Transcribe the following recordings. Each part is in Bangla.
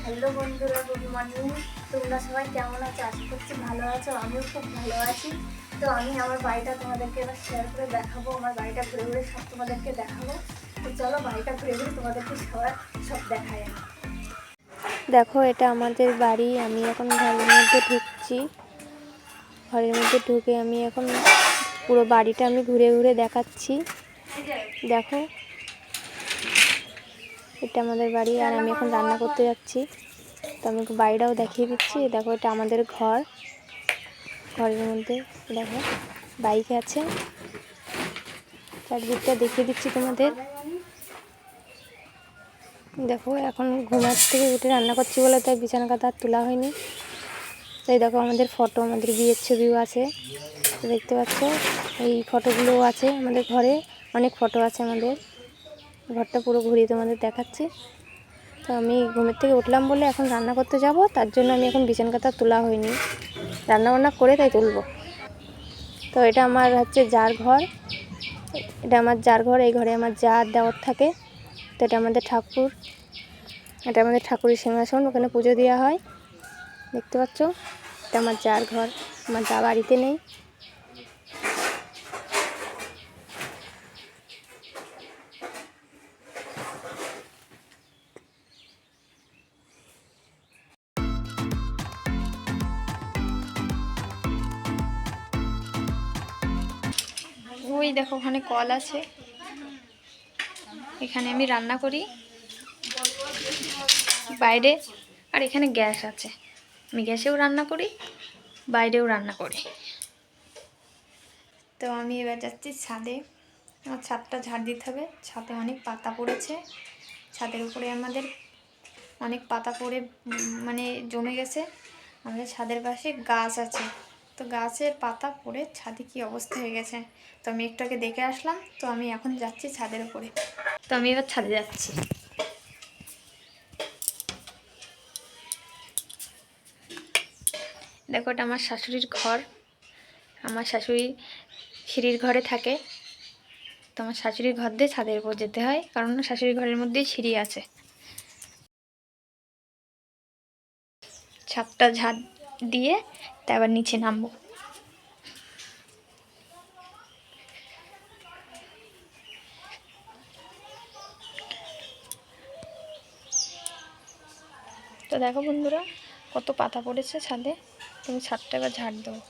হ্যালো বন্ধুরা, গুড মর্নিং। তোমরা সবাই কেমন আছো? আশা করছি ভালো আছো। আমিও খুব ভালো আছি। তো আমি আমার বাড়িটা তোমাদেরকে এবার শেয়ার করে দেখাবো। আমার বাড়িটা ঘুরে ঘুরে সব তোমাদেরকে দেখাবো। তো চলো বাড়িটা ঘুরে ঘুরে তোমাদেরকে সব দেখায়। দেখো, এটা আমাদের বাড়ি। আমি এখন ঘরের মধ্যে ঢুকছি। ঘরের মধ্যে ঢুকে আমি এখন পুরো বাড়িটা আমি ঘুরে ঘুরে দেখাচ্ছি। দেখো, এটা আমাদের বাড়ি আর আমি এখন রান্না করতে যাচ্ছি। তো আমি বাড়িটাও দেখিয়ে দিচ্ছি। দেখো, এটা আমাদের ঘর। ঘরের মধ্যে দেখো বাইক আছে, চারদিকটা দেখিয়ে দিচ্ছি তোমাদের। দেখো, এখন ঘুমার থেকে উঠে রান্না করছি বলে তাই বিছানা কাঁথা আর তোলা হয়নি। তাই দেখো আমাদের ফটো, আমাদের বিয়ের ছবিও আছে, দেখতে পাচ্ছ। এই ফটোগুলোও আছে আমাদের ঘরে, অনেক ফটো আছে আমাদের। ঘরটা পুরো ঘুরিয়ে তোমাদের দেখাচ্ছি। তো আমি ঘুমের থেকে উঠলাম বলে এখন রান্না করতে যাব, তার জন্য আমি এখন বিছানা কাঁথা তোলা হয়নি, রান্নাবান্না করে তাই তুলব। তো এটা আমার হচ্ছে জার ঘর। এটা আমার জার ঘর। এই ঘরে আমার জার দেওয়ার থাকে। তো এটা আমাদের ঠাকুর, এটা আমাদের ঠাকুরের সিংহাসন, ওখানে পুজো দেওয়া হয়, দেখতে পাচ্ছ। এটা আমার জার ঘর। আমার যা বাড়িতে নেই। ওই দেখো ওখানে কল আছে, এখানে আমি রান্না করি বাইরে। আর এখানে গ্যাস আছে, আমি গ্যাসেও রান্না করি, বাইরেও রান্না করি। তো আমি এবার যাচ্ছি ছাদে। আমার ছাদটা ঝাড় দিতে হবে। ছাদে অনেক পাতা পড়েছে। ছাদের উপরে আমাদের অনেক পাতা পড়ে মানে জমে গেছে। আমাদের ছাদের পাশে গাছ আছে, তো গাছের পাতা পড়ে ছাদে কি অবস্থা হয়ে গেছে। তো আমি একটু আগে দেখে আসলাম। তো আমি এখন যাচ্ছি ছাদের উপরে। তো আমি এবার ছাদে যাচ্ছি। দেখো, এটা আমার শাশুড়ির ঘর। আমার শাশুড়ি সিঁড়ির ঘরে থাকে। তো আমার শাশুড়ির ঘর দিয়ে ছাদের উপর যেতে হয়, কারণ শাশুড়ির ঘরের মধ্যেই সিঁড়ি আছে। ছাদটা ঝাড় দিয়ে তারপর নিচে নামবো। তো দেখো বন্ধুরা, কত পাতা পড়েছে ছাদে। তুমি ছাদটা এবার ঝাড় দেবো।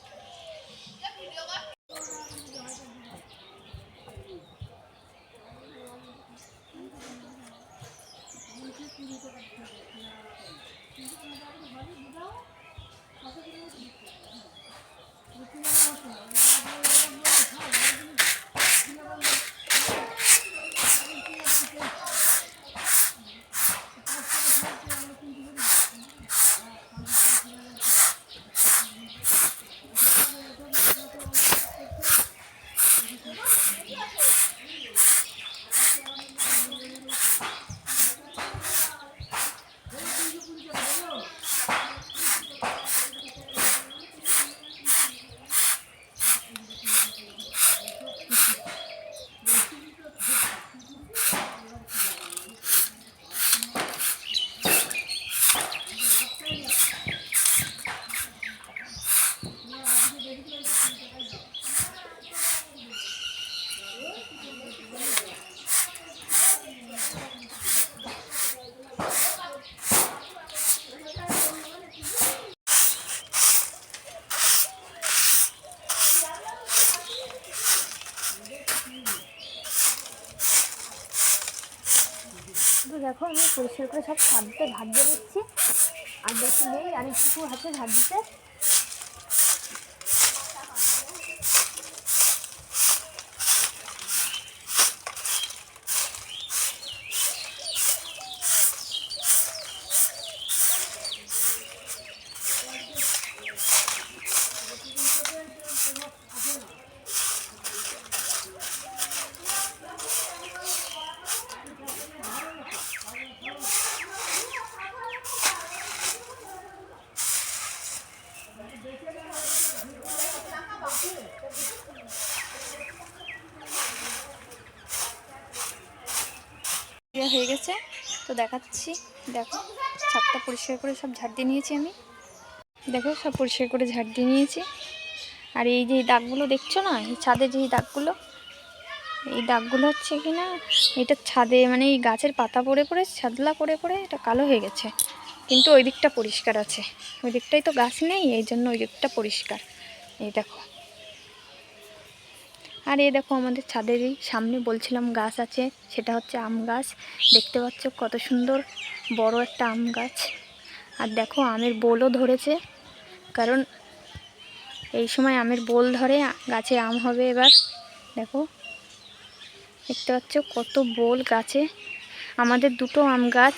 তো দেখো, আমি পরিষ্কার করে সব ছাদটা ঝাড় দিয়ে নিচ্ছি। আর বেশি নেই, আর একটু হাতে ঝাড় দিতে। হয়ে গেছে। তো দেখাচ্ছি, দেখো ছাদটা পরিষ্কার করে সব ঝাড় দিয়ে নিয়েছি আমি। দেখো সব পরিষ্কার করে ঝাড় দিয়ে নিয়েছি। আর এই যে দাগগুলো দেখছো না, এই ছাদে যে দাগগুলো, এই দাগগুলো হচ্ছে কি না, এটা ছাদে মানে এই গাছের পাতা পড়ে পড়ে ছাদলা পড়ে পড়ে এটা কালো হয়ে গেছে, কিন্তু ওই দিকটা পরিষ্কার আছে। ওই দিকটাই তো গাছ নেই, এই জন্য ওই দিকটা পরিষ্কার। এই দেখো। আর এই দেখো আমাদের ছাদেরই সামনে বলছিলাম গাছ আছে, সেটা হচ্ছে আম গাছ। দেখতে পাচ্ছ কত সুন্দর বড় একটা আম গাছ। আর দেখো আমের বোলও ধরেছে, কারণ এই সময় আমের বোল ধরে, গাছে আম হবে এবার। দেখো দেখতে পাচ্ছ কত বোল গাছে। আমাদের দুটো আম গাছ,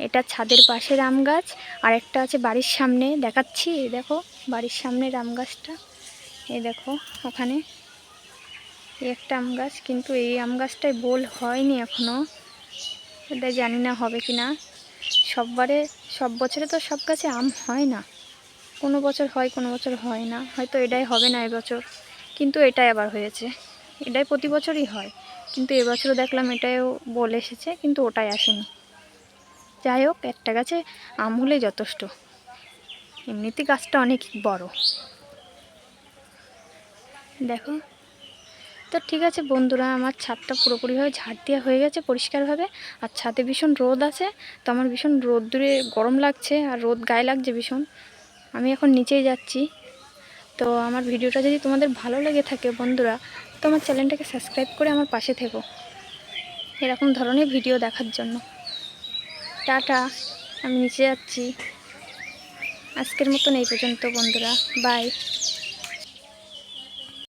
এটা ছাদের পাশের আম গাছ, আর একটা আছে বাড়ির সামনে, দেখাচ্ছি। এই দেখো বাড়ির সামনের আম গাছটা, এই দেখো ওখানে এই একটা আম গাছ, কিন্তু এই আম গাছটায় বোল হয়নি এখনও, এটা জানি না হবে কি না। সব বছরে তো সব গাছে আম হয় না, কোনো বছর হয় কোনো বছর হয় না, হয়তো এটাই হবে না এবছর, কিন্তু এটাই আবার হয়েছে। এটাই প্রতি বছরই হয়, কিন্তু এবছরও দেখলাম এটাও বোল এসেছে, কিন্তু ওটাই আসেনি। যাই হোক, একটা গাছে আম হলেই যথেষ্ট, এমনিতে গাছটা অনেক বড়। দেখো তো ঠিক আছে বন্ধুরা, আমার ছাদটা পুরোপুরিভাবে ঝাড় দেওয়া হয়ে গেছে পরিষ্কারভাবে। আর ছাদে ভীষণ রোদ আছে, তো আমার ভীষণ রোদ্দুরে গরম লাগছে, আর রোদ গায়ে লাগছে ভীষণ। আমি এখন নিচেই যাচ্ছি। তো আমার ভিডিওটা যদি তোমাদের ভালো লেগে থাকে বন্ধুরা, তো আমার চ্যানেলটাকে সাবস্ক্রাইব করে আমার পাশে থেকো এরকম ধরনের ভিডিও দেখার জন্য। টাটা, আমি নিচে যাচ্ছি। আজকের মতন এই পর্যন্ত বন্ধুরা, বাই।